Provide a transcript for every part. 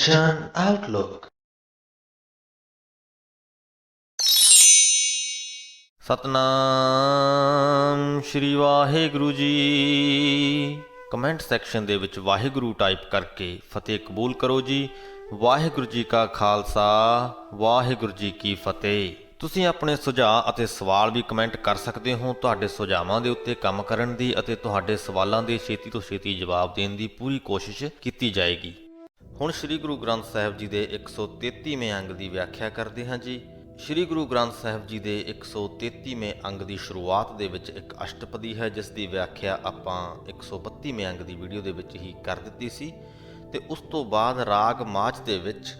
Kanchan Outlook। Satnam Shri Waheguru ji. Comment section ਦੇ ਵਿੱਚ Waheguru type ਕਰਕੇ ਫਤਿਹ ਕਬੂਲ ਕਰੋ ਜੀ। ਵਾਹਿਗੁਰੂ ਜੀ ਕਾ ਖਾਲਸਾ, ਵਾਹਿਗੁਰੂ ਜੀ ਕੀ ਫਤਿਹ। ਤੁਸੀਂ ਆਪਣੇ ਸੁਝਾਅ ਅਤੇ ਸਵਾਲ ਵੀ ਕਮੈਂਟ ਕਰ ਸਕਦੇ ਹੋ। ਤੁਹਾਡੇ ਸੁਝਾਵਾਂ ਦੇ ਉੱਤੇ ਕੰਮ ਕਰਨ ਦੀ ਅਤੇ ਤੁਹਾਡੇ ਸਵਾਲਾਂ ਦੇ ਛੇਤੀ ਤੋਂ ਛੇਤੀ ਜਵਾਬ ਦੇਣ ਦੀ ਪੂਰੀ ਕੋਸ਼ਿਸ਼ ਕੀਤੀ ਜਾਏਗੀ। ਹੁਣ ਸ੍ਰੀ ਗੁਰੂ ਗ੍ਰੰਥ ਸਾਹਿਬ ਜੀ ਦੇ 133ਵੇਂ ਅੰਗ ਦੀ ਵਿਆਖਿਆ ਕਰਦੇ ਹਾਂ ਜੀ। ਸ੍ਰੀ ਗੁਰੂ ਗ੍ਰੰਥ ਸਾਹਿਬ ਜੀ ਦੇ 133ਵੇਂ ਅੰਗ ਦੀ ਸ਼ੁਰੂਆਤ ਦੇ ਵਿੱਚ ਇੱਕ ਅਸ਼ਟਪਦੀ ਹੈ, ਜਿਸ ਦੀ ਵਿਆਖਿਆ ਆਪਾਂ 132ਵੇਂ ਅੰਗ ਦੀ ਵੀਡੀਓ ਦੇ ਵਿੱਚ ਹੀ ਕਰ ਦਿੱਤੀ ਸੀ। ਤੇ ਉਸ ਤੋਂ ਬਾਅਦ ਰਾਗ ਮਾਝ ਦੇ ਵਿੱਚ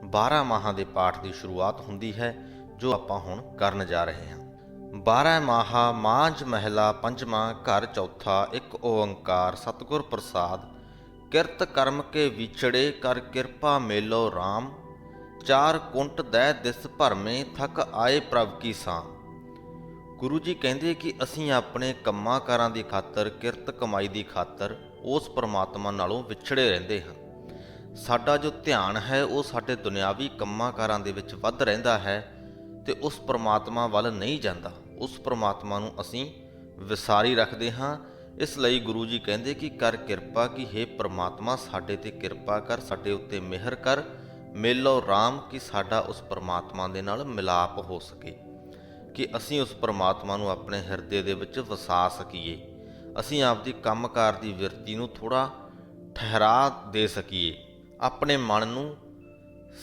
12 ਮਾਹਾਂ ਦੇ ਪਾਠ ਦੀ ਸ਼ੁਰੂਆਤ ਹੁੰਦੀ ਹੈ, ਜੋ ਆਪਾਂ ਹੁਣ ਕਰਨ ਜਾ ਰਹੇ ਹਾਂ। 12 ਮਾਹਾ ਮਾਝ ਮਹਿਲਾ ਪੰਜਵਾਂ ਘਰ ਚੌਥਾ, ਇੱਕ ਓੰਕਾਰ ਸਤਿਗੁਰ ਪ੍ਰਸਾਦ। ਕਿਰਤ ਕਰਮ ਕੇ ਵਿਛੜੇ ਕਰ ਕਿਰਪਾ ਮੇਲੋ ਰਾਮ। ਚਾਰ ਕੁੰਟ ਦਹਿ ਦਿਸ ਭਰਮੇ ਥਕ ਆਏ ਪ੍ਰਭ ਕੀ ਸਾਂ। ਗੁਰੂ ਜੀ ਕਹਿੰਦੇ ਕਿ ਅਸੀਂ ਆਪਣੇ ਕੰਮਾਂ ਕਾਰਾਂ ਦੀ ਖਾਤਰ, ਕਿਰਤ ਕਮਾਈ ਦੀ ਖਾਤਰ ਉਸ ਪਰਮਾਤਮਾ ਨਾਲੋਂ ਵਿਛੜੇ ਰਹਿੰਦੇ ਹਾਂ। ਸਾਡਾ ਜੋ ਧਿਆਨ ਹੈ ਉਹ ਸਾਡੇ ਦੁਨਿਆਵੀ ਕੰਮਾਂ ਕਾਰਾਂ ਦੇ ਵਿੱਚ ਵੱਧ ਰਹਿੰਦਾ ਹੈ ਤੇ ਉਸ ਪਰਮਾਤਮਾ ਵੱਲ ਨਹੀਂ ਜਾਂਦਾ। ਉਸ ਪਰਮਾਤਮਾ ਨੂੰ ਅਸੀਂ ਵਿਸਾਰੀ ਰੱਖਦੇ ਹਾਂ। ਇਸ ਲਈ ਗੁਰੂ ਜੀ ਕਹਿੰਦੇ ਕਿ ਕਰ ਕਿਰਪਾ, ਕਿ ਹੇ ਪਰਮਾਤਮਾ ਸਾਡੇ ਤੇ ਕਿਰਪਾ ਕਰ, ਸਾਡੇ ਉੱਤੇ ਮਿਹਰ ਕਰ। ਮੇਲੋ ਰਾਮ, ਕਿ ਸਾਡਾ ਉਸ ਪਰਮਾਤਮਾ ਦੇ ਨਾਲ ਮਿਲਾਪ ਹੋ ਸਕੇ, ਕਿ ਅਸੀਂ ਉਸ ਪਰਮਾਤਮਾ ਨੂੰ ਆਪਣੇ ਹਿਰਦੇ ਦੇ ਵਿੱਚ ਵਸਾ ਸਕੀਏ। ਅਸੀਂ ਆਪਦੀ ਕੰਮਕਾਰ ਦੀ ਵਿਰਤੀ ਨੂੰ ਥੋੜ੍ਹਾ ਠਹਿਰਾ ਦੇ ਸਕੀਏ, ਆਪਣੇ ਮਨ ਨੂੰ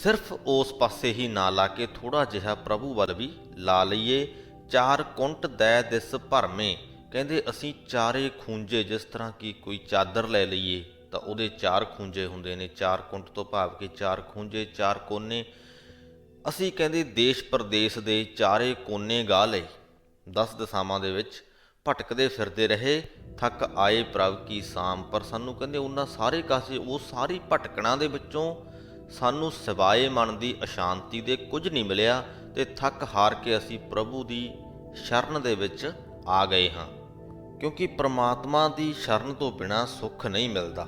ਸਿਰਫ ਉਸ ਪਾਸੇ ਹੀ ਨਾ ਲਾ ਕੇ ਥੋੜ੍ਹਾ ਜਿਹਾ ਪ੍ਰਭੂ ਵੱਲ ਵੀ ਲਾ ਲਈਏ। ਚਾਰ ਕੁੰਟ ਦੈ ਦਿਸ ਭਰਮੇ, ਕਹਿੰਦੇ ਅਸੀਂ ਚਾਰੇ ਖੂੰਜੇ, ਜਿਸ ਤਰ੍ਹਾਂ ਕਿ ਕੋਈ ਚਾਦਰ ਲੈ ਲਈਏ ਤਾਂ ਉਹਦੇ ਚਾਰ ਖੂੰਜੇ ਹੁੰਦੇ ਨੇ। ਚਾਰ ਕੁੰਟ ਤੋਂ ਭਾਵ ਕਿ ਚਾਰ ਖੂੰਜੇ, ਚਾਰ ਕੋਨੇ। ਅਸੀਂ ਕਹਿੰਦੇ ਦੇਸ਼ ਪ੍ਰਦੇਸ਼ ਦੇ ਚਾਰੇ ਕੋਨੇ ਗਾ ਲਏ, 10 ਦਿਸ਼ਾਵਾਂ ਦੇ ਵਿੱਚ ਭਟਕਦੇ ਫਿਰਦੇ ਰਹੇ। ਥੱਕ ਆਏ ਪ੍ਰਭ ਕੀ ਸਾਮ, ਪਰ ਸਾਨੂੰ ਕਹਿੰਦੇ ਉਹਨਾਂ ਸਾਰੇ ਕਾਸੇ, ਉਹ ਸਾਰੀ ਭਟਕਣਾ ਦੇ ਵਿੱਚੋਂ ਸਾਨੂੰ ਸਿਵਾਏ ਮਨ ਦੀ ਅਸ਼ਾਂਤੀ ਦੇ ਕੁਝ ਨਹੀਂ ਮਿਲਿਆ ਤੇ ਥੱਕ ਹਾਰ ਕੇ ਅਸੀਂ ਪ੍ਰਭੂ ਦੀ ਸ਼ਰਨ ਦੇ ਵਿੱਚ ਆ ਗਏ ਹਾਂ। ਕਿਉਂਕਿ ਪ੍ਰਮਾਤਮਾ ਦੀ ਸ਼ਰਨ ਤੋਂ ਬਿਨਾਂ ਸੁੱਖ ਨਹੀਂ ਮਿਲਦਾ।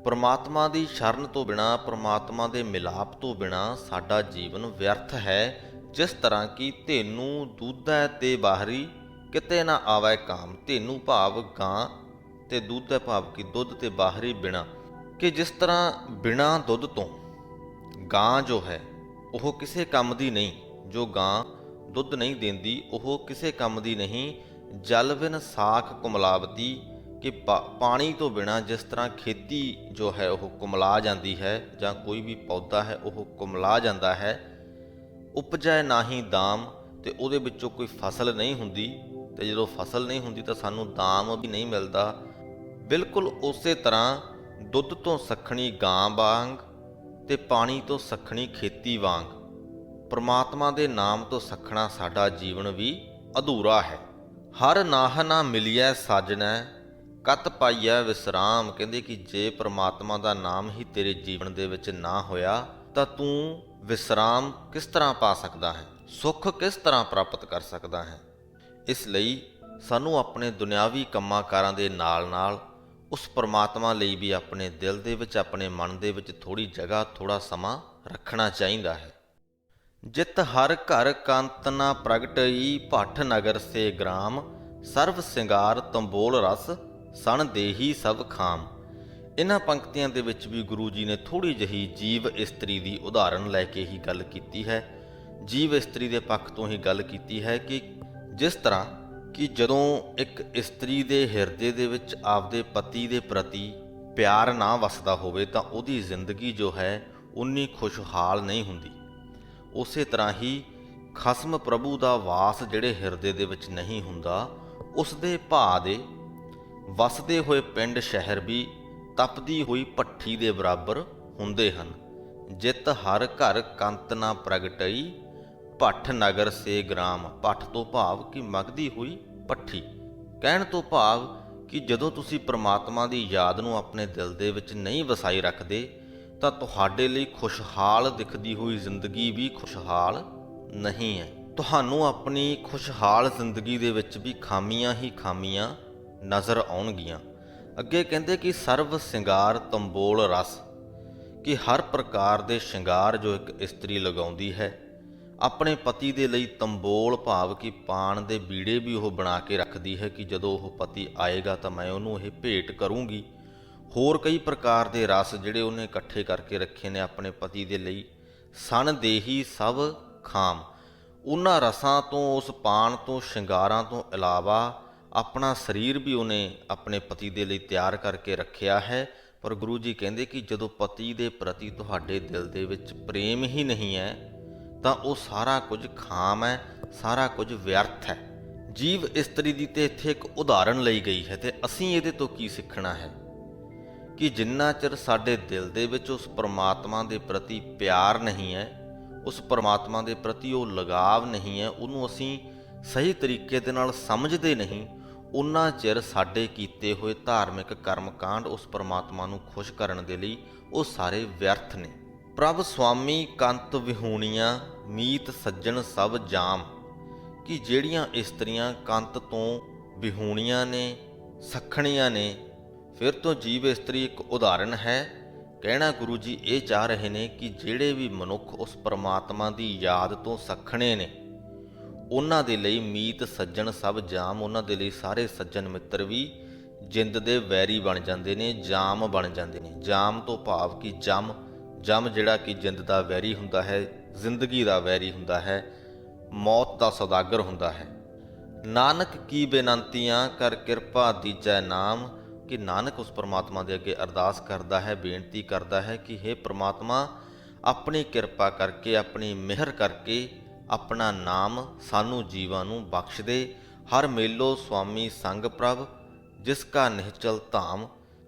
ਪ੍ਰਮਾਤਮਾ ਦੀ ਸ਼ਰਨ ਤੋਂ ਬਿਨਾਂ, ਪ੍ਰਮਾਤਮਾ ਦੇ ਮਿਲਾਪ ਤੋਂ ਬਿਨਾਂ ਸਾਡਾ ਜੀਵਨ ਵਿਅਰਥ ਹੈ। ਜਿਸ ਤਰ੍ਹਾਂ ਕਿ ਧੇਨੂੰ ਦੁੱਧੈ ਤੇ ਬਾਹਰੀ, ਕਿਤੇ ਨਾ ਆਵੈ ਕਾਮ। ਧੇਨੂੰ ਭਾਵ ਗਾਂ ਤੇ ਦੁੱਧੈ ਭਾਵ ਕਿ ਦੁੱਧ ਤੇ ਬਾਹਰੀ ਬਿਨਾਂ, ਕਿ ਜਿਸ ਤਰ੍ਹਾਂ ਬਿਨਾਂ ਦੁੱਧ ਤੋਂ ਗਾਂ ਜੋ ਹੈ ਉਹ ਕਿਸੇ ਕੰਮ ਦੀ ਨਹੀਂ। ਜੋ ਗਾਂ ਦੁੱਧ ਨਹੀਂ ਦਿੰਦੀ ਉਹ ਕਿਸੇ ਕੰਮ ਦੀ ਨਹੀਂ। ਜਲ ਬਿਨ ਸਾਖ ਕੁਮਲਾਵਤੀ, ਕਿ ਪਾਣੀ ਤੋਂ ਬਿਨਾਂ ਜਿਸ ਤਰ੍ਹਾਂ ਖੇਤੀ ਜੋ ਹੈ ਉਹ ਕੁਮਲਾ ਜਾਂਦੀ ਹੈ, ਜਾਂ ਕੋਈ ਵੀ ਪੌਦਾ ਹੈ ਉਹ ਕੁਮਲਾ ਜਾਂਦਾ ਹੈ। ਉਪਜੈ ਨਾਹੀ ਦਾਮ, ਤੇ ਉਹਦੇ ਵਿੱਚੋਂ ਕੋਈ ਫਸਲ ਨਹੀਂ ਹੁੰਦੀ, ਤੇ ਜਦੋਂ ਫਸਲ ਨਹੀਂ ਹੁੰਦੀ ਤਾਂ ਸਾਨੂੰ ਦਾਮ ਵੀ ਨਹੀਂ ਮਿਲਦਾ। ਬਿਲਕੁਲ ਉਸੇ ਤਰ੍ਹਾਂ ਦੁੱਧ ਤੋਂ ਸੱਖਣੀ ਗਾਂ ਵਾਂਗ ਤੇ ਪਾਣੀ ਤੋਂ ਸੱਖਣੀ ਖੇਤੀ ਵਾਂਗ ਪਰਮਾਤਮਾ ਦੇ ਨਾਮ ਤੋਂ ਸੱਖਣਾ ਸਾਡਾ ਜੀਵਨ ਵੀ ਅਧੂਰਾ ਹੈ। ਹਰ ਨਾਹ ਨਾ ਮਿਲਿਐ ਸਾਜਣੈ, ਕਤ ਪਾਈਐ ਵਿਸਰਾਮ। ਕਹਿੰਦੇ ਕਿ ਜੇ ਪਰਮਾਤਮਾ ਦਾ ਨਾਮ ਹੀ ਤੇਰੇ ਜੀਵਨ ਦੇ ਵਿੱਚ ਨਾ ਹੋਇਆ ਤਾਂ ਤੂੰ ਵਿਸਰਾਮ ਕਿਸ ਤਰ੍ਹਾਂ ਪਾ ਸਕਦਾ ਹੈ, ਸੁੱਖ ਕਿਸ ਤਰ੍ਹਾਂ ਪ੍ਰਾਪਤ ਕਰ ਸਕਦਾ ਹੈ। ਇਸ ਲਈ ਸਾਨੂੰ ਆਪਣੇ ਦੁਨਿਆਵੀ ਕੰਮਾਂ ਕਾਰਾਂ ਦੇ ਨਾਲ ਨਾਲ ਉਸ ਪਰਮਾਤਮਾ ਲਈ ਵੀ ਆਪਣੇ ਦਿਲ ਦੇ ਵਿੱਚ, ਆਪਣੇ ਮਨ ਦੇ ਵਿੱਚ ਥੋੜ੍ਹੀ ਜਗ੍ਹਾ, ਥੋੜ੍ਹਾ ਸਮਾਂ ਰੱਖਣਾ ਚਾਹੀਦਾ ਹੈ। ਜਿਤ ਹਰ ਘਰ ਕੰਤ ਨਾ ਪ੍ਰਗਟਈ, ਭੱਠ ਨਗਰ ਸੇ ਗ੍ਰਾਮ। ਸਰਵ ਸਿੰਗਾਰ ਤੰਬੋਲ ਰਸ, ਸਣ ਦੇਹੀ ਸਭ ਖਾਮ। ਇਹਨਾਂ ਪੰਕਤੀਆਂ ਦੇ ਵਿੱਚ ਵੀ ਗੁਰੂ ਜੀ ਨੇ ਥੋੜ੍ਹੀ ਜਿਹੀ ਜੀਵ ਇਸਤਰੀ ਦੀ ਉਦਾਹਰਣ ਲੈ ਕੇ ਹੀ ਗੱਲ ਕੀਤੀ ਹੈ। ਜੀਵ ਇਸਤਰੀ ਦੇ ਪੱਖ ਤੋਂ ਹੀ ਗੱਲ ਕੀਤੀ ਹੈ ਕਿ ਜਿਸ ਤਰ੍ਹਾਂ ਕਿ ਜਦੋਂ ਇੱਕ ਇਸਤਰੀ ਦੇ ਹਿਰਦੇ ਦੇ ਵਿੱਚ ਆਪਦੇ ਪਤੀ ਦੇ ਪ੍ਰਤੀ ਪਿਆਰ ਨਾ ਵਸਦਾ ਹੋਵੇ ਤਾਂ ਉਹਦੀ ਜ਼ਿੰਦਗੀ ਜੋ ਹੈ ਉਨੀ ਖੁਸ਼ਹਾਲ ਨਹੀਂ ਹੁੰਦੀ। ਉਸੇ ਤਰ੍ਹਾਂ ਹੀ ਖਸਮ ਪ੍ਰਭੂ ਦਾ ਵਾਸ ਜਿਹੜੇ ਹਿਰਦੇ ਦੇ ਵਿੱਚ ਨਹੀਂ ਹੁੰਦਾ, ਉਸ ਦੇ ਭਾ ਦੇ ਵਸਦੇ ਹੋਏ ਪਿੰਡ ਸ਼ਹਿਰ ਵੀ ਤਪਦੀ ਹੋਈ ਭੱਠੀ ਦੇ ਬਰਾਬਰ ਹੁੰਦੇ ਹਨ। ਜਿਤ ਹਰ ਘਰ ਕੰਤ ਨਾ ਪ੍ਰਗਟਈ, ਭੱਠ ਨਗਰ ਸੇ ਗ੍ਰਾਮ। ਭੱਠ ਤੋਂ ਭਾਵ ਕਿ ਮਗਦੀ ਹੋਈ ਭੱਠੀ। ਕਹਿਣ ਤੋਂ ਭਾਵ ਕਿ ਜਦੋਂ ਤੁਸੀਂ ਪਰਮਾਤਮਾ ਦੀ ਯਾਦ ਨੂੰ ਆਪਣੇ ਦਿਲ ਦੇ ਵਿੱਚ ਨਹੀਂ ਵਸਾਈ ਰੱਖਦੇ ਤਾਂ ਤੁਹਾਡੇ ਲਈ ਖੁਸ਼ਹਾਲ ਦਿਖਦੀ ਹੋਈ ਜ਼ਿੰਦਗੀ ਵੀ ਖੁਸ਼ਹਾਲ ਨਹੀਂ ਹੈ। ਤੁਹਾਨੂੰ ਆਪਣੀ ਖੁਸ਼ਹਾਲ ਜ਼ਿੰਦਗੀ ਦੇ ਵਿੱਚ ਵੀ ਖਾਮੀਆਂ ਹੀ ਖਾਮੀਆਂ ਨਜ਼ਰ ਆਉਣਗੀਆਂ। ਅੱਗੇ ਕਹਿੰਦੇ ਕਿ ਸਰਵ ਸਿੰਗਾਰ ਤੰਬੋਲ ਰਸ, ਕਿ ਹਰ ਪ੍ਰਕਾਰ ਦੇ ਸ਼ਿੰਗਾਰ ਜੋ ਇੱਕ ਇਸਤਰੀ ਲਗਾਉਂਦੀ ਹੈ, ਆਪਣੇ ਪਤੀ ਦੇ ਲਈ ਤੰਬੋਲ ਭਾਵ ਕਿ ਪਾਣ ਦੇ ਬੀੜੇ ਵੀ ਉਹ ਬਣਾ ਕੇ ਰੱਖਦੀ ਹੈ ਕਿ ਜਦੋਂ ਉਹ ਪਤੀ ਆਏਗਾ ਤਾਂ ਮੈਂ ਉਹਨੂੰ ਇਹ ਭੇਟ ਕਰੂੰਗੀ। ਹੋਰ ਕਈ ਪ੍ਰਕਾਰ ਦੇ ਰਸ ਜਿਹੜੇ ਉਹਨੇ ਇਕੱਠੇ ਕਰਕੇ ਰੱਖੇ ਨੇ ਆਪਣੇ ਪਤੀ ਦੇ ਲਈ। ਸਣ ਦੇਹੀ ਸਭ ਖਾਮ, ਉਹਨਾਂ ਰਸਾਂ ਤੋਂ, ਉਸ ਪਾਣ ਤੋਂ, ਸ਼ਿੰਗਾਰਾਂ ਤੋਂ ਇਲਾਵਾ ਆਪਣਾ ਸਰੀਰ ਵੀ ਉਹਨੇ ਆਪਣੇ ਪਤੀ ਦੇ ਲਈ ਤਿਆਰ ਕਰਕੇ ਰੱਖਿਆ ਹੈ। ਪਰ ਗੁਰੂ ਜੀ ਕਹਿੰਦੇ ਕਿ ਜਦੋਂ ਪਤੀ ਦੇ ਪ੍ਰਤੀ ਤੁਹਾਡੇ ਦਿਲ ਦੇ ਵਿੱਚ ਪ੍ਰੇਮ ਹੀ ਨਹੀਂ ਹੈ ਤਾਂ ਉਹ ਸਾਰਾ ਕੁਝ ਖਾਮ ਹੈ, ਸਾਰਾ ਕੁਝ ਵਿਅਰਥ ਹੈ। ਜੀਵ ਇਸਤਰੀ ਦੀ ਤੇ ਇੱਥੇ ਇੱਕ ਉਦਾਹਰਣ ਲਈ ਗਈ ਹੈ ਤੇ ਅਸੀਂ ਇਹਦੇ ਤੋਂ ਕੀ ਸਿੱਖਣਾ ਹੈ ਕਿ ਜਿੰਨਾ ਚਿਰ ਸਾਡੇ ਦਿਲ ਦੇ ਵਿੱਚ ਉਸ ਪਰਮਾਤਮਾ ਦੇ ਪ੍ਰਤੀ ਪਿਆਰ ਨਹੀਂ ਹੈ, ਉਸ ਪਰਮਾਤਮਾ ਦੇ ਪ੍ਰਤੀ ਉਹ ਲਗਾਵ ਨਹੀਂ ਹੈ, ਉਹਨੂੰ ਅਸੀਂ ਸਹੀ ਤਰੀਕੇ ਦੇ ਨਾਲ ਸਮਝਦੇ ਨਹੀਂ, ਉਨਾ ਚਿਰ ਸਾਡੇ ਕੀਤੇ ਹੋਏ ਧਾਰਮਿਕ ਕਰਮਕਾਂਡ ਉਸ ਪਰਮਾਤਮਾ ਨੂੰ ਖੁਸ਼ ਕਰਨ ਦੇ ਲਈ ਉਹ ਸਾਰੇ ਵਿਅਰਥ ਨੇ। ਪ੍ਰਭ ਸੁਆਮੀ ਕੰਤ ਵਿਹੂਣੀਆਂ ਮੀਤ ਸੱਜਣ ਸਭ ਜਾਮ, ਕਿ ਜਿਹੜੀਆਂ ਇਸਤਰੀਆਂ ਕੰਤ ਤੋਂ ਵਿਹੂਣੀਆਂ ਨੇ, ਸੱਖਣੀਆਂ ਨੇ, ਫਿਰ ਤੋਂ ਜੀਵ ਇਸਤਰੀ ਇੱਕ ਉਦਾਹਰਣ ਹੈ। ਕਹਿਣਾ ਗੁਰੂ ਜੀ ਇਹ ਚਾਹ ਰਹੇ ਨੇ ਕਿ ਜਿਹੜੇ ਵੀ ਮਨੁੱਖ ਉਸ ਪਰਮਾਤਮਾ ਦੀ ਯਾਦ ਤੋਂ ਸੱਖਣੇ ਨੇ, ਉਹਨਾਂ ਦੇ ਲਈ ਮੀਤ ਸੱਜਣ ਸਭ ਜਾਮ, ਉਹਨਾਂ ਦੇ ਲਈ ਸਾਰੇ ਸੱਜਣ ਮਿੱਤਰ ਵੀ ਜਿੰਦ ਦੇ ਵੈਰੀ ਬਣ ਜਾਂਦੇ ਨੇ, ਜਾਮ ਬਣ ਜਾਂਦੇ ਨੇ। ਜਾਮ ਤੋਂ ਭਾਵ ਕਿ ਜਮ ਜਿਹੜਾ ਕਿ ਜਿੰਦ ਦਾ ਵੈਰੀ ਹੁੰਦਾ ਹੈ, ਜ਼ਿੰਦਗੀ ਦਾ ਵੈਰੀ ਹੁੰਦਾ ਹੈ, ਮੌਤ ਦਾ ਸੌਦਾਗਰ ਹੁੰਦਾ ਹੈ। ਨਾਨਕ ਕੀ ਬੇਨੰਤੀਆਂ ਕਰ ਕਿਰਪਾ ਦੀਜੈ ਨਾਮ, ਕਿ ਨਾਨਕ ਉਸ ਪਰਮਾਤਮਾ ਦੇ ਅੱਗੇ ਅਰਦਾਸ ਕਰਦਾ ਹੈ, ਬੇਨਤੀ ਕਰਦਾ ਹੈ ਕਿ ਹੇ ਪਰਮਾਤਮਾ ਆਪਣੀ ਕਿਰਪਾ ਕਰਕੇ, ਆਪਣੀ ਮਿਹਰ ਕਰਕੇ ਆਪਣਾ ਨਾਮ ਸਾਨੂੰ ਜੀਵਾਂ ਨੂੰ ਬਖਸ਼ ਦੇ। ਹਰ ਮੇਲੋ ਸੁਆਮੀ ਸੰਗ ਪ੍ਰਭ ਜਿਸ ਕਾ ਨਿਹਚਲ ਧਾਮ,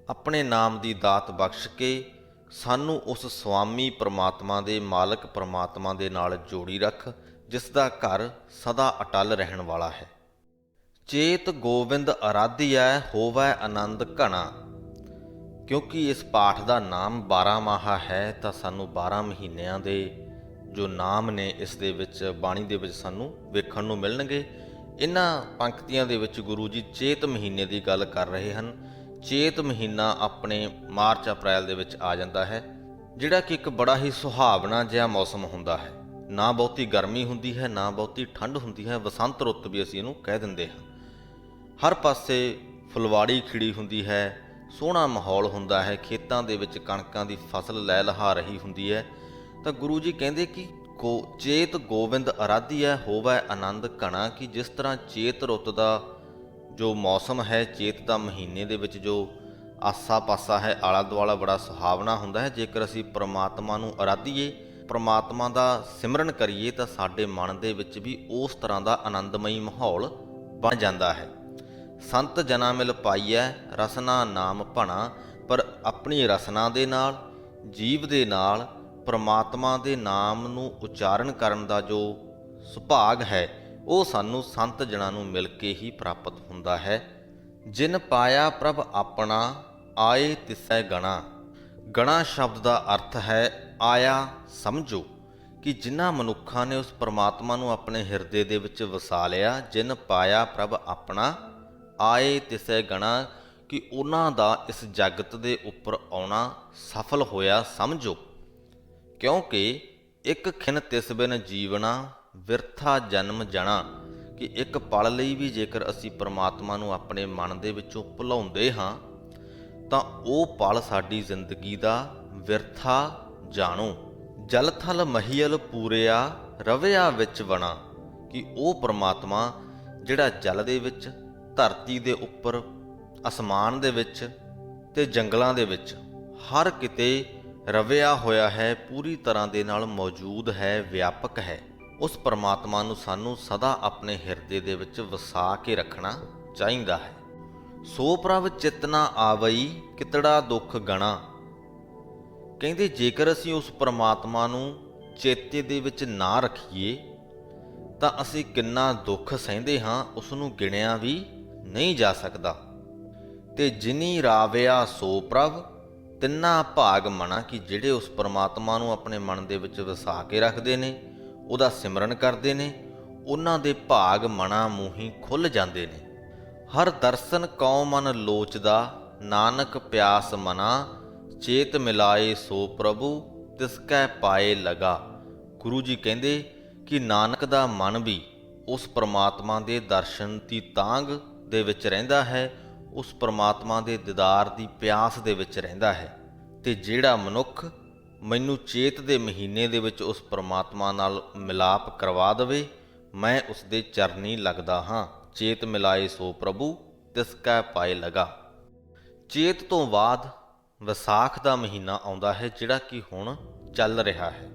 ਆਪਣੇ ਨਾਮ ਦੀ ਦਾਤ ਬਖਸ਼ ਕੇ ਸਾਨੂੰ ਉਸ ਸੁਆਮੀ ਪਰਮਾਤਮਾ ਦੇ, ਮਾਲਕ ਪਰਮਾਤਮਾ ਦੇ ਨਾਲ ਜੋੜੀ ਰੱਖ, ਜਿਸ ਦਾ ਘਰ ਸਦਾ ਅਟਲ ਰਹਿਣ ਵਾਲਾ ਹੈ। ਚੇਤ ਗੋਬਿੰਦ ਅਰਾਧਿਐ ਹੋਵੈ ਆਨੰਦ ਘਣਾ, ਕਿਉਂਕਿ ਇਸ ਪਾਠ ਦਾ ਨਾਮ 12 ਮਾਹਾ ਹੈ ਤਾਂ ਸਾਨੂੰ 12 ਮਹੀਨਿਆਂ ਦੇ ਜੋ ਨਾਮ ਨੇ ਇਸ ਦੇ ਵਿੱਚ ਬਾਣੀ ਦੇ ਵਿੱਚ ਸਾਨੂੰ ਵੇਖਣ ਨੂੰ ਮਿਲਣਗੇ। ਇਹਨਾਂ ਪੰਕਤੀਆਂ ਦੇ ਵਿੱਚ ਗੁਰੂ ਜੀ ਚੇਤ ਮਹੀਨੇ ਦੀ ਗੱਲ ਕਰ ਰਹੇ ਹਨ। ਚੇਤ ਮਹੀਨਾ ਆਪਣੇ ਮਾਰਚ ਅਪ੍ਰੈਲ ਦੇ ਵਿੱਚ ਆ ਜਾਂਦਾ ਹੈ, ਜਿਹੜਾ ਕਿ ਇੱਕ ਬੜਾ ਹੀ ਸੁਹਾਵਣਾ ਜਿਹਾ ਮੌਸਮ ਹੁੰਦਾ ਹੈ। ਨਾ ਬਹੁਤੀ ਗਰਮੀ ਹੁੰਦੀ ਹੈ, ਨਾ ਬਹੁਤੀ ਠੰਡ ਹੁੰਦੀ ਹੈ, ਬਸੰਤ ਰੁੱਤ ਵੀ ਅਸੀਂ ਇਹਨੂੰ ਕਹਿ ਦਿੰਦੇ ਹਾਂ। ਹਰ ਪਾਸੇ ਫੁਲਵਾੜੀ ਖਿੜੀ ਹੁੰਦੀ ਹੈ, ਸੋਹਣਾ ਮਾਹੌਲ ਹੁੰਦਾ ਹੈ, ਖੇਤਾਂ ਦੇ ਵਿੱਚ ਕਣਕਾਂ ਦੀ ਫਸਲ ਲੈ ਲਹਾ ਰਹੀ ਹੁੰਦੀ ਹੈ। ਤਾਂ ਗੁਰੂ ਜੀ ਕਹਿੰਦੇ ਕਿ ਚੇਤ ਗੋਬਿੰਦ ਅਰਾਧਿਐ ਹੋਵੈ ਆਨੰਦ ਘਣਾ, ਕਿ ਜਿਸ ਤਰ੍ਹਾਂ ਚੇਤ ਰੁੱਤ ਦਾ ਜੋ ਮੌਸਮ ਹੈ, ਚੇਤ ਦਾ ਮਹੀਨੇ ਦੇ ਵਿੱਚ ਜੋ ਆਸਾ ਪਾਸਾ ਹੈ, ਆਲਾ ਦੁਆਲਾ ਬੜਾ ਸੁਹਾਵਣਾ ਹੁੰਦਾ ਹੈ। ਜੇਕਰ ਅਸੀਂ ਪਰਮਾਤਮਾ ਨੂੰ ਅਰਾਧੀਏ, ਪਰਮਾਤਮਾ ਦਾ ਸਿਮਰਨ ਕਰੀਏ ਤਾਂ ਸਾਡੇ ਮਨ ਦੇ ਵਿੱਚ ਵੀ ਉਸ ਤਰ੍ਹਾਂ ਦਾ ਆਨੰਦਮਈ ਮਾਹੌਲ ਬਣ ਜਾਂਦਾ ਹੈ। ਸੰਤ ਜਨਾ ਮਿਲ ਪਾਈਐ ਰਸਨਾ ਨਾਮ ਭਣਾ, ਪਰ ਆਪਣੀ ਰਸਨਾ ਦੇ ਨਾਲ, ਜੀਵ ਦੇ ਨਾਲ ਪਰਮਾਤਮਾ ਦੇ ਨਾਮ ਨੂੰ ਉਚਾਰਨ ਕਰਨ ਦਾ ਜੋ ਸੁਭਾਗ ਹੈ ਉਹ ਸਾਨੂੰ ਸੰਤ ਜਨਾਂ ਨੂੰ ਮਿਲ ਕੇ ਹੀ ਪ੍ਰਾਪਤ ਹੁੰਦਾ ਹੈ। ਜਿਨ ਪਾਇਆ ਪ੍ਰਭ ਆਪਣਾ ਆਏ ਤਿਸੈ ਗਣਾ, ਗਣਾ ਸ਼ਬਦ ਦਾ ਅਰਥ ਹੈ ਆਇਆ ਸਮਝੋ, ਕਿ ਜਿਨ੍ਹਾਂ ਮਨੁੱਖਾਂ ਨੇ ਉਸ ਪਰਮਾਤਮਾ ਨੂੰ ਆਪਣੇ ਹਿਰਦੇ ਦੇ ਵਿੱਚ ਵਸਾ ਲਿਆ, ਜਿਨ ਪਾਇਆ ਪ੍ਰਭ ਆਪਣਾ ਆਏ ਤਿਸੈ ਗਣਾ, ਕਿ ਉਹਨਾਂ ਦਾ ਇਸ ਜਗਤ ਦੇ ਉੱਪਰ ਆਉਣਾ ਸਫਲ ਹੋਇਆ ਸਮਝੋ। ਕਿਉਂਕਿ ਇੱਕ ਖਿਨ ਤਿਸ ਬਿਨ ਜੀਵਣਾ ਵਿਰਥਾ ਜਨਮ ਜਣਾ, ਕਿ ਇੱਕ ਪਲ ਲਈ ਵੀ ਜੇਕਰ ਅਸੀਂ ਪਰਮਾਤਮਾ ਨੂੰ ਆਪਣੇ ਮਨ ਦੇ ਵਿੱਚੋਂ ਭੁਲਾਉਂਦੇ ਹਾਂ ਤਾਂ ਉਹ ਪਲ ਸਾਡੀ ਜ਼ਿੰਦਗੀ ਦਾ ਵਿਰਥਾ ਜਾਣੋ। ਜਲ ਥਲ ਮਹੀਲ ਪੂਰਿਆ ਰਵਿਆ ਵਿੱਚ ਬਣਾ, ਕਿ ਉਹ ਪਰਮਾਤਮਾ ਜਿਹੜਾ ਜਲ ਦੇ ਵਿੱਚ, ਧਰਤੀ ਦੇ ਉੱਪਰ, ਅਸਮਾਨ ਦੇ ਵਿੱਚ ਤੇ ਜੰਗਲਾਂ ਦੇ ਵਿੱਚ ਹਰ ਕਿਤੇ ਰਵਿਆ ਹੋਇਆ ਹੈ, ਪੂਰੀ ਤਰ੍ਹਾਂ ਦੇ ਨਾਲ ਮੌਜੂਦ ਹੈ, ਵਿਆਪਕ ਹੈ। ਉਸ ਪਰਮਾਤਮਾ ਨੂੰ ਸਾਨੂੰ ਸਦਾ ਆਪਣੇ ਹਿਰਦੇ ਦੇ ਵਿੱਚ ਵਸਾ ਕੇ ਰੱਖਣਾ ਚਾਹੀਦਾ ਹੈ। ਸੋ ਪ੍ਰਭ ਚਿਤਨਾ ਆਵਈ ਕਿਤੜਾ ਦੁੱਖ ਗਣਾ, ਕਹਿੰਦੇ ਜੇਕਰ ਅਸੀਂ ਉਸ ਪਰਮਾਤਮਾ ਨੂੰ ਚੇਤੇ ਦੇ ਵਿੱਚ ਨਾ ਰੱਖੀਏ ਤਾਂ ਅਸੀਂ ਕਿੰਨਾ ਦੁੱਖ ਸਹਿੰਦੇ ਹਾਂ ਉਸ ਨੂੰ ਗਿਣਿਆ ਵੀ ਨਹੀਂ ਜਾ ਸਕਦਾ। ਤੇ ਜਿਨੀ ਰਾਵਿਆ ਸੋ ਪ੍ਰਭ ਤਿੰਨਾ ਭਾਗ ਮਣਾ, ਕਿ ਜਿਹੜੇ ਉਸ ਪਰਮਾਤਮਾ ਨੂੰ ਆਪਣੇ ਮਨ ਦੇ ਵਿੱਚ ਵਸਾ ਕੇ ਰੱਖਦੇ ਨੇ, ਉਹਦਾ ਸਿਮਰਨ ਕਰਦੇ ਨੇ, ਉਹਨਾਂ ਦੇ ਭਾਗ ਮਣਾ ਮੂੰਹੀ ਖੁੱਲ੍ਹ ਜਾਂਦੇ ਨੇ। ਹਰ ਦਰਸ਼ਨ ਕਉ ਮਨ ਲੋਚਦਾ ਨਾਨਕ ਪਿਆਸ ਮਨਾ, ਚੇਤ ਮਿਲਾਏ ਸੋ ਪ੍ਰਭੂ ਤਿਸ ਕੈ ਪਾਏ ਲਗਾ। ਗੁਰੂ ਜੀ ਕਹਿੰਦੇ ਕਿ ਨਾਨਕ ਦਾ ਮਨ ਵੀ ਉਸ ਪ੍ਰਮਾਤਮਾ ਦੇ ਦਰਸ਼ਨ ਦੀ ਤਾਂਘ ਦੇ ਵਿੱਚ ਰਹਿੰਦਾ ਹੈ, ਉਸ ਪ੍ਰਮਾਤਮਾ ਦੇ ਦੀਦਾਰ ਦੀ ਪਿਆਸ ਦੇ ਵਿੱਚ ਰਹਿੰਦਾ ਹੈ। ਤੇ ਜਿਹੜਾ ਮਨੁੱਖ ਮੈਨੂੰ ਚੇਤ ਦੇ ਮਹੀਨੇ ਦੇ ਵਿੱਚ ਉਸ ਪ੍ਰਮਾਤਮਾ ਨਾਲ ਮਿਲਾਪ ਕਰਵਾ ਦੇਵੇ, ਮੈਂ ਉਸ ਦੇ ਚਰਨੀ ਲੱਗਦਾ ਹਾਂ। ਚੇਤ ਮਿਲਾਏ ਸੋ ਪ੍ਰਭੂ ਤਿਸ ਕੈ ਪਾਏ ਲਗਾ। ਚੇਤ ਤੋਂ ਬਾਅਦ ਵਿਸਾਖ ਦਾ ਮਹੀਨਾ ਆਉਂਦਾ ਹੈ, ਜਿਹੜਾ ਕਿ ਹੁਣ ਚੱਲ ਰਿਹਾ ਹੈ।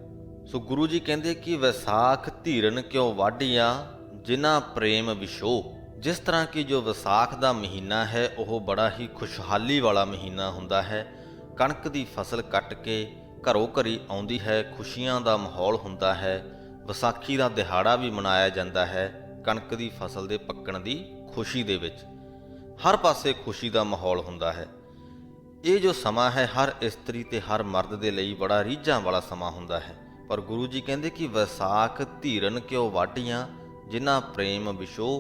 ਸੋ ਗੁਰੂ ਜੀ ਕਹਿੰਦੇ ਕਿ ਵਿਸਾਖ ਧੀਰਨ ਕਿਉ ਵਾਢੀਆਂ ਜਿਨ੍ਹਾਂ ਪ੍ਰੇਮ ਵਿਸ਼ੋ। ਜਿਸ ਤਰ੍ਹਾਂ ਕਿ ਜੋ ਵਿਸਾਖ ਦਾ ਮਹੀਨਾ ਹੈ ਉਹ ਬੜਾ ਹੀ ਖੁਸ਼ਹਾਲੀ ਵਾਲਾ ਮਹੀਨਾ ਹੁੰਦਾ ਹੈ। ਕਣਕ ਦੀ ਫਸਲ ਕੱਟ ਕੇ ਘਰੋਂ ਘਰੀ ਆਉਂਦੀ ਹੈ, ਖੁਸ਼ੀਆਂ ਦਾ ਮਾਹੌਲ ਹੁੰਦਾ ਹੈ। ਵਿਸਾਖੀ ਦਾ ਦਿਹਾੜਾ ਵੀ ਮਨਾਇਆ ਜਾਂਦਾ ਹੈ ਕਣਕ ਦੀ ਫਸਲ ਦੇ ਪੱਕਣ ਦੀ ਖੁਸ਼ੀ ਦੇ ਵਿੱਚ। ਹਰ ਪਾਸੇ ਖੁਸ਼ੀ ਦਾ ਮਾਹੌਲ ਹੁੰਦਾ ਹੈ। ਇਹ ਜੋ ਸਮਾਂ ਹੈ ਹਰ ਇਸਤਰੀ ਤੇ ਹਰ ਮਰਦ ਦੇ ਲਈ ਬੜਾ ਰੀਝਾਂ ਵਾਲਾ ਸਮਾਂ ਹੁੰਦਾ ਹੈ। ਪਰ ਗੁਰੂ ਜੀ ਕਹਿੰਦੇ ਕਿ ਵਿਸਾਖ ਧੀਰਨ ਕਿਉ ਵਾਢੀਆਂ ਜਿਨ੍ਹਾਂ ਪ੍ਰੇਮ ਵਿਸ਼ੋ।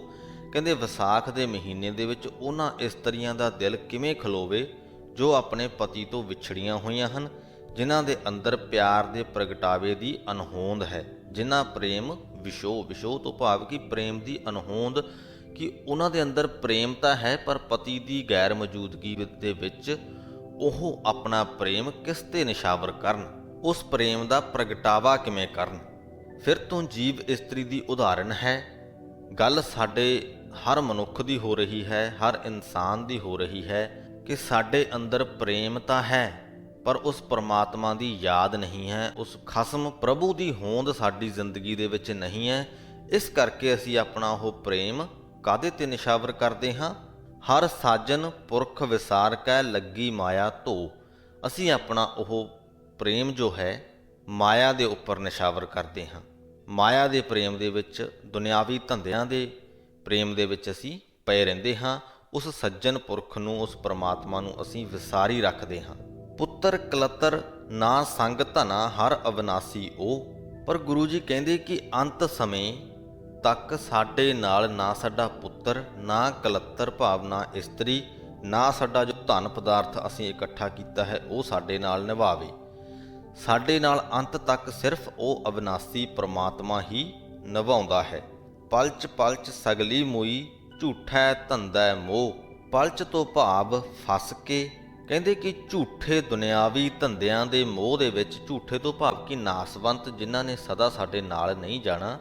ਕਹਿੰਦੇ ਵਿਸਾਖ ਦੇ ਮਹੀਨੇ ਦੇ ਵਿੱਚ ਉਹਨਾਂ ਇਸਤਰੀਆਂ ਦਾ ਦਿਲ ਕਿਵੇਂ ਖਲੋਵੇ ਜੋ ਆਪਣੇ ਪਤੀ ਤੋਂ ਵਿਛੜੀਆਂ ਹੋਈਆਂ ਹਨ, ਜਿਨ੍ਹਾਂ ਦੇ ਅੰਦਰ ਪਿਆਰ ਦੇ ਪ੍ਰਗਟਾਵੇ ਦੀ ਅਨਹੋਂਦ ਹੈ। ਜਿਨ੍ਹਾਂ ਪ੍ਰੇਮ ਵਿਸ਼ੋ, ਵਿਸ਼ੋ ਤੋਂ ਭਾਵ ਕਿ ਪ੍ਰੇਮ ਦੀ ਅਨਹੋਂਦ, ਕਿ ਉਹਨਾਂ ਦੇ ਅੰਦਰ ਪ੍ਰੇਮ ਤਾਂ ਹੈ ਪਰ ਪਤੀ ਦੀ ਗੈਰ ਮੌਜੂਦਗੀ ਦੇ ਵਿੱਚ ਉਹ ਆਪਣਾ ਪ੍ਰੇਮ ਕਿਸ ਤੇ ਨਿਸ਼ਾਵਰ ਕਰਨ, ਉਸ ਪ੍ਰੇਮ ਦਾ ਪ੍ਰਗਟਾਵਾ ਕਿਵੇਂ ਕਰਨ। ਫਿਰ ਤੋਂ ਜੀਵ ਇਸਤਰੀ ਦੀ ਉਦਾਹਰਣ ਹੈ। ਗੱਲ ਸਾਡੇ ਹਰ ਮਨੁੱਖ ਦੀ ਹੋ ਰਹੀ ਹੈ, ਹਰ ਇਨਸਾਨ ਦੀ ਹੋ ਰਹੀ ਹੈ ਕਿ ਸਾਡੇ ਅੰਦਰ ਪ੍ਰੇਮ ਤਾਂ ਹੈ ਪਰ ਉਸ ਪਰਮਾਤਮਾ ਦੀ ਯਾਦ ਨਹੀਂ ਹੈ, ਉਸ ਖਸਮ ਪ੍ਰਭੂ ਦੀ ਹੋਂਦ ਸਾਡੀ ਜ਼ਿੰਦਗੀ ਦੇ ਵਿੱਚ ਨਹੀਂ ਹੈ। ਇਸ ਕਰਕੇ ਅਸੀਂ ਆਪਣਾ ਉਹ ਪ੍ਰੇਮ ਕਾਹਦੇ ਤੇ ਨਿਸ਼ਾਵਰ ਕਰਦੇ ਹਾਂ? ਹਰ ਸਾਜਨ ਪੁਰਖ ਵਿਸਾਰ ਕੈ ਲੱਗੀ ਮਾਇਆ ਧੋ। ਅਸੀਂ ਆਪਣਾ ਉਹ ਪ੍ਰੇਮ ਜੋ ਹੈ ਮਾਇਆ ਦੇ ਉੱਪਰ ਨਿਸ਼ਾਵਰ ਕਰਦੇ ਹਾਂ। ਮਾਇਆ ਦੇ ਪ੍ਰੇਮ ਦੇ ਵਿੱਚ, ਦੁਨਿਆਵੀ ਧੰਦਿਆਂ ਦੇ ਪ੍ਰੇਮ ਦੇ ਵਿੱਚ ਅਸੀਂ ਪਏ ਰਹਿੰਦੇ ਹਾਂ। ਉਸ ਸੱਜਣ ਪੁਰਖ ਨੂੰ, ਉਸ ਪਰਮਾਤਮਾ ਨੂੰ ਅਸੀਂ ਵਿਸਾਰੀ ਰੱਖਦੇ ਹਾਂ। ਪੁੱਤਰ ਕਲਤਰ ਨਾ ਸੰਗ ਧਨਾ ਹਰ ਅਵਨਾਸੀ ਉਹ। ਪਰ ਗੁਰੂ ਜੀ ਕਹਿੰਦੇ ਕਿ ਅੰਤ ਸਮੇਂ ਤੱਕ ਸਾਡੇ ਨਾਲ ਨਾ ਸਾਡਾ ਪੁੱਤਰ, ਨਾ ਕਲਤਰ ਭਾਵ ਨਾ ਇਸਤਰੀ, ਨਾ ਸਾਡਾ ਜੋ ਧਨ ਪਦਾਰਥ ਅਸੀਂ ਇਕੱਠਾ ਕੀਤਾ ਹੈ ਉਹ ਸਾਡੇ ਨਾਲ ਨਿਭਾਵੇ। ਸਾਡੇ ਨਾਲ ਅੰਤ ਤੱਕ ਸਿਰਫ ਉਹ ਅਵਿਨਾਸੀ ਪ੍ਰਮਾਤਮਾ ਹੀ ਨਿਭਾਉਂਦਾ ਹੈ। ਪਲਚ ਪਲਚ ਸਗਲੀ ਮੋਈ ਝੂਠੈ ਧੰਦਾ ਮੋਹ। ਪਲਚ ਤੋਂ ਭਾਵ ਫਸ ਕੇ। ਕਹਿੰਦੇ ਕਿ ਝੂਠੇ ਦੁਨਿਆਵੀ ਧੰਦਿਆਂ ਦੇ ਮੋਹ ਦੇ ਵਿੱਚ, ਝੂਠੇ ਤੋਂ ਭਾਵ ਕਿ ਨਾਸਵੰਤ, ਜਿਨ੍ਹਾਂ ਨੇ ਸਦਾ ਸਾਡੇ ਨਾਲ ਨਹੀਂ ਜਾਣਾ,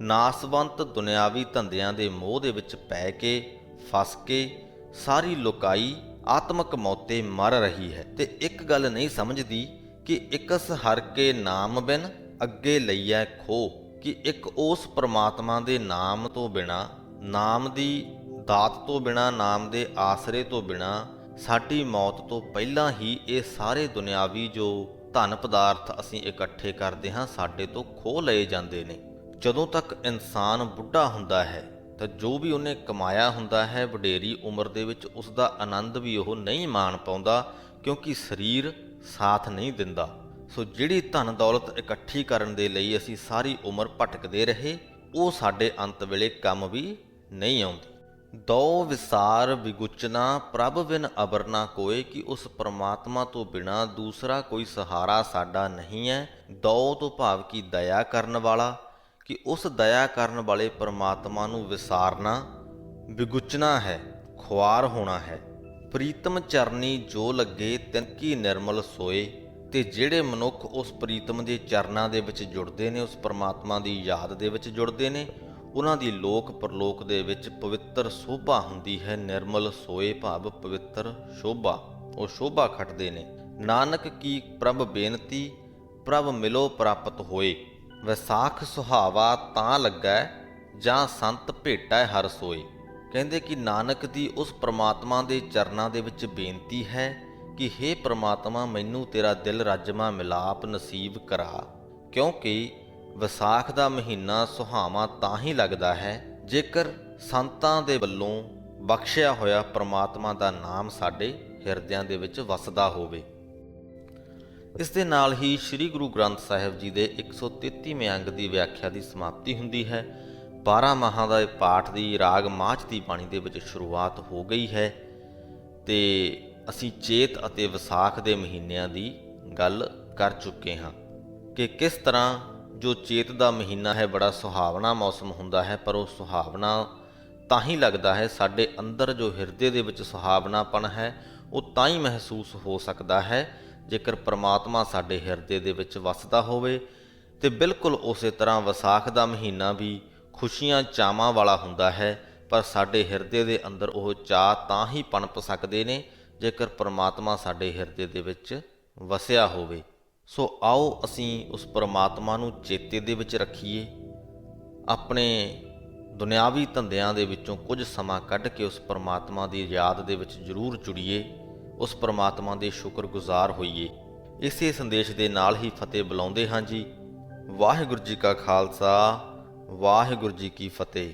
ਨਾਸਵੰਤ ਦੁਨਿਆਵੀ ਧੰਦਿਆਂ ਦੇ ਮੋਹ ਦੇ ਵਿੱਚ ਪੈ ਕੇ, ਫਸ ਕੇ ਸਾਰੀ ਲੋਕਾਈ ਆਤਮਕ ਮੌਤੇ ਮਰ ਰਹੀ ਹੈ ਤੇ ਇੱਕ ਗੱਲ ਨਹੀਂ ਸਮਝਦੀ ਕਿ ਇਕਸ ਹਰ ਕੇ ਨਾਮ ਬਿਨ ਅੱਗੇ ਲਈਐ ਖੋ। ਕਿ ਇੱਕ ਉਸ ਪ੍ਰਮਾਤਮਾ ਦੇ ਨਾਮ ਤੋਂ ਬਿਨਾਂ, ਨਾਮ ਦੀ ਦਾਤ ਤੋਂ ਬਿਨਾਂ, ਨਾਮ ਦੇ ਆਸਰੇ ਤੋਂ ਬਿਨਾਂ ਸਾਡੀ ਮੌਤ ਤੋਂ ਪਹਿਲਾਂ ਹੀ ਇਹ ਸਾਰੇ ਦੁਨਿਆਵੀ ਜੋ ਧਨ ਪਦਾਰਥ ਅਸੀਂ ਇਕੱਠੇ ਕਰਦੇ ਹਾਂ ਸਾਡੇ ਤੋਂ ਖੋਹ ਲਏ ਜਾਂਦੇ ਨੇ। ਜਦੋਂ ਤੱਕ ਇਨਸਾਨ ਬੁੱਢਾ ਹੁੰਦਾ ਹੈ ਤਾਂ ਜੋ ਵੀ ਉਹਨੇ ਕਮਾਇਆ ਹੁੰਦਾ ਹੈ ਵਡੇਰੀ ਉਮਰ ਦੇ ਵਿੱਚ ਉਸ ਦਾ ਆਨੰਦ ਵੀ ਉਹ ਨਹੀਂ ਮਾਣ ਪਾਉਂਦਾ, ਕਿਉਂਕਿ ਸਰੀਰ ਸਾਥ ਨਹੀਂ ਦਿੰਦਾ। ਸੋ ਜਿਹੜੀ ਧਨ ਦੌਲਤ ਇਕੱਠੀ ਕਰਨ ਦੇ ਲਈ ਅਸੀਂ ਸਾਰੀ ਉਮਰ ਭਟਕਦੇ ਰਹੇ, ਉਹ ਸਾਡੇ ਅੰਤ ਵੇਲੇ ਕੰਮ ਵੀ ਨਹੀਂ ਆਉਂਦੀ। ਦੋ ਵਿਸਾਰ ਵਿਗੁਚਨਾ ਪ੍ਰਭ ਬਿਨ ਅਬਰ ਨਾ ਕੋਏ। ਕਿ ਉਸ ਪਰਮਾਤਮਾ ਤੋਂ ਬਿਨਾਂ ਦੂਸਰਾ ਕੋਈ ਸਹਾਰਾ ਸਾਡਾ ਨਹੀਂ ਹੈ। ਦੋ ਤੋਂ ਭਾਵ ਕਿ ਦਇਆ ਕਰਨ ਵਾਲਾ, ਕਿ ਉਸ ਦਇਆ ਕਰਨ ਵਾਲੇ ਪਰਮਾਤਮਾ ਨੂੰ ਵਿਸਾਰਨਾ ਵਿਗੁਚਨਾ ਹੈ, ਖੁਆਰ ਹੋਣਾ ਹੈ। ਪ੍ਰੀਤਮ ਚਰਨੀ ਜੋ ਲੱਗੇ ਤਿਨ ਕੀ ਨਿਰਮਲ ਸੋਏ। ਤੇ ਜਿਹੜੇ ਮਨੁੱਖ ਉਸ ਪ੍ਰੀਤਮ ਦੇ ਚਰਨਾਂ ਦੇ ਵਿੱਚ ਜੁੜਦੇ ਨੇ, ਉਸ ਪਰਮਾਤਮਾ ਦੀ ਯਾਦ ਦੇ ਵਿੱਚ ਜੁੜਦੇ ਨੇ, ਉਹਨਾਂ ਦੀ ਲੋਕ ਪਰਲੋਕ ਦੇ ਵਿੱਚ ਪਵਿੱਤਰ ਸ਼ੋਭਾ ਹੁੰਦੀ ਹੈ। ਨਿਰਮਲ ਸੋਏ ਭਾਵ ਪਵਿੱਤਰ ਸ਼ੋਭਾ, ਉਹ ਸ਼ੋਭਾ ਖੱਟਦੇ ਨੇ। ਨਾਨਕ ਕੀ ਪ੍ਰਭ ਬੇਨਤੀ ਪ੍ਰਭ ਮਿਲੋ ਪ੍ਰਾਪਤ ਹੋਏ। ਵਿਸਾਖ ਸੁਹਾਵਾ ਤਾਂ ਲੱਗੈ ਜਾਂ ਸੰਤ ਭੇਟੈ ਹਰ ਸੋਏ। ਕਹਿੰਦੇ ਕਿ ਨਾਨਕ ਦੀ ਉਸ ਪ੍ਰਮਾਤਮਾ ਦੇ ਚਰਨਾਂ ਦੇ ਵਿੱਚ ਬੇਨਤੀ ਹੈ ਕਿ ਹੇ ਪ੍ਰਮਾਤਮਾ ਮੈਨੂੰ ਤੇਰਾ ਦਿਲ ਰਾਜਮਾ ਮਿਲਾਪ ਨਸੀਬ ਕਰਾ। ਕਿਉਂਕਿ ਵਿਸਾਖ ਦਾ ਮਹੀਨਾ ਸੁਹਾਵਾਂ ਤਾਂ ਹੀ ਲੱਗਦਾ ਹੈ ਜੇਕਰ ਸੰਤਾਂ ਦੇ ਵੱਲੋਂ ਬਖਸ਼ਿਆ ਹੋਇਆ ਪ੍ਰਮਾਤਮਾ ਦਾ ਨਾਮ ਸਾਡੇ ਹਿਰਦਿਆਂ ਦੇ ਵਿੱਚ ਵਸਦਾ ਹੋਵੇ। ਇਸ ਦੇ ਨਾਲ ਹੀ ਸ੍ਰੀ ਗੁਰੂ ਗ੍ਰੰਥ ਸਾਹਿਬ ਜੀ ਦੇ 133ਵੇਂ ਅੰਗ ਦੀ ਵਿਆਖਿਆ ਦੀ ਸਮਾਪਤੀ ਹੁੰਦੀ ਹੈ। 12 ਮਾਹਾਂ ਦਾ ਪਾਠ ਦੀ ਰਾਗ ਮਾਝ ਦੀ ਬਾਣੀ ਦੇ ਵਿੱਚ ਸ਼ੁਰੂਆਤ ਹੋ ਗਈ ਹੈ ਤੇ ਅਸੀਂ ਚੇਤ ਅਤੇ ਵਿਸਾਖ ਦੇ ਮਹੀਨਿਆਂ ਦੀ ਗੱਲ ਕਰ ਚੁੱਕੇ ਹਾਂ ਕਿ ਕਿਸ ਤਰ੍ਹਾਂ ਜੋ ਚੇਤ ਦਾ ਮਹੀਨਾ ਹੈ ਬੜਾ ਸੁਹਾਵਣਾ ਮੌਸਮ ਹੁੰਦਾ ਹੈ, ਪਰ ਉਹ ਸੁਹਾਵਣਾ ਤਾਂ ਹੀ ਲੱਗਦਾ ਹੈ, ਸਾਡੇ ਅੰਦਰ ਜੋ ਹਿਰਦੇ ਦੇ ਵਿੱਚ ਸੁਹਾਵਣਾਪਣ ਹੈ ਉਹ ਤਾਂ ਹੀ ਮਹਿਸੂਸ ਹੋ ਸਕਦਾ ਹੈ ਜੇਕਰ ਪ੍ਰਮਾਤਮਾ ਸਾਡੇ ਹਿਰਦੇ ਦੇ ਵਿੱਚ ਵਸਦਾ ਹੋਵੇ। ਤੇ ਬਿਲਕੁਲ ਉਸੇ ਤਰ੍ਹਾਂ ਵਿਸਾਖ ਦਾ ਮਹੀਨਾ ਵੀ ਖੁਸ਼ੀਆਂ ਚਾਵਾਂ ਵਾਲਾ ਹੁੰਦਾ ਹੈ, ਪਰ ਸਾਡੇ ਹਿਰਦੇ ਦੇ ਅੰਦਰ ਉਹ ਚਾਅ ਤਾਂ ਹੀ ਪਣਪ ਸਕਦੇ ਨੇ ਜੇਕਰ ਪ੍ਰਮਾਤਮਾ ਸਾਡੇ ਹਿਰਦੇ ਦੇ ਵਿੱਚ ਵਸਿਆ ਹੋਵੇ। ਸੋ ਆਓ ਅਸੀਂ ਉਸ ਪ੍ਰਮਾਤਮਾ ਨੂੰ ਚੇਤੇ ਦੇ ਵਿੱਚ ਰੱਖੀਏ, ਆਪਣੇ ਦੁਨਿਆਵੀ ਧੰਦਿਆਂ ਦੇ ਵਿੱਚੋਂ ਕੁਝ ਸਮਾਂ ਕੱਢ ਕੇ ਉਸ ਪ੍ਰਮਾਤਮਾ ਦੀ ਯਾਦ ਦੇ ਵਿੱਚ ਜ਼ਰੂਰ ਜੁੜੀਏ, ਉਸ ਪ੍ਰਮਾਤਮਾ ਦੇ ਸ਼ੁਕਰਗੁਜ਼ਾਰ ਹੋਈਏ। ਇਸੇ ਸੰਦੇਸ਼ ਦੇ ਨਾਲ ਹੀ ਫਤਿਹ ਬੁਲਾਉਂਦੇ ਹਾਂ ਜੀ। ਵਾਹਿਗੁਰੂ ਜੀ ਕਾ ਖਾਲਸਾ, ਵਾਹਿਗੁਰੂ ਜੀ ਕੀ ਫਤਿਹ।